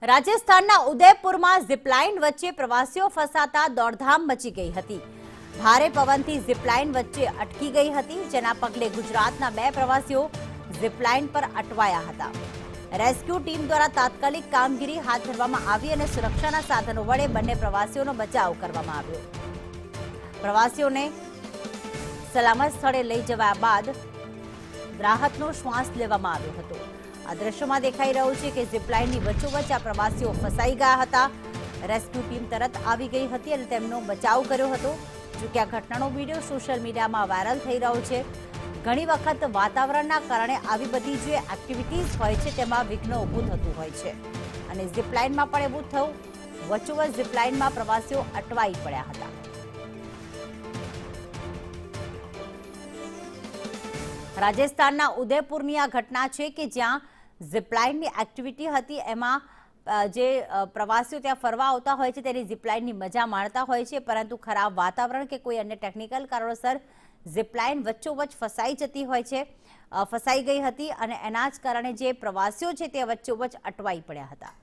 રાજસ્થાનના ઉદયપુરમાં ઝીપલાઇન વચ્ચે પ્રવાસીઓ ફસાતા દોડધામ મચી ગઈ હતી। ભારે પવનથી ઝીપલાઇન વચ્ચે અટકી ગઈ હતી, જેના પગલે ગુજરાતના 2 પ્રવાસીઓ ઝીપલાઇન પર અટવાયા હતા। રેસ્ક્યુ ટીમ દ્વારા તાત્કાલિક કામગીરી હાથ ધરવામાં આવી અને સુરક્ષાના સાધનો વડે બંને પ્રવાસીઓનો બચાવ કરવામાં આવ્યો। પ્રવાસીઓને સલામત સ્થળે લઈ જવાયા બાદ રાહતનો શ્વાસ લેવામાં આવ્યો હતો। આ દ્રશ્યમાં દેખાઈ રહ્યું છે કે ઝીપલાઇનની વચ્ચોવચ્ચ આ પ્રવાસીઓ ફસાઈ ગયા હતા। રેસ્ક્યુ ટીમ તરત આવી ગઈ હતી અને તેમનો બચાવ કર્યો હતો। જોકે આ ઘટનાનો વિડીયો સોશિયલ મીડિયામાં વાયરલ થઈ રહ્યો છે। ઘણી વખત વાતાવરણના કારણે આવી બધી જે એક્ટિવિટીઝ હોય છે તેમાં વિઘ્ન ઊભું થતું હોય છે અને ઝીપલાઇનમાં પણ એવું થયું। વચ્ચોવચ્ચ ઝીપલાઇનમાં પ્રવાસીઓ અટવાઈ પડ્યા હતા। રાજસ્થાનના ઉદયપુરની આ ઘટના છે કે જ્યાં ઝીપલાઇનની એક્ટિવિટી હતી, એમાં જે પ્રવાસીઓ ત્યાં ફરવા આવતા હોય છે તેની ઝીપલાઇનની મજા માણતા હોય છે, પરંતુ ખરાબ વાતાવરણ કે કોઈ અન્ય ટેકનિકલ કારણોસર ઝીપલાઇન વચ્ચોવચ્ચ ફસાઈ ગઈ હતી અને એના જ કારણે જે પ્રવાસીઓ છે તે વચ્ચોવચ્ચ અટવાઈ પડ્યા હતા।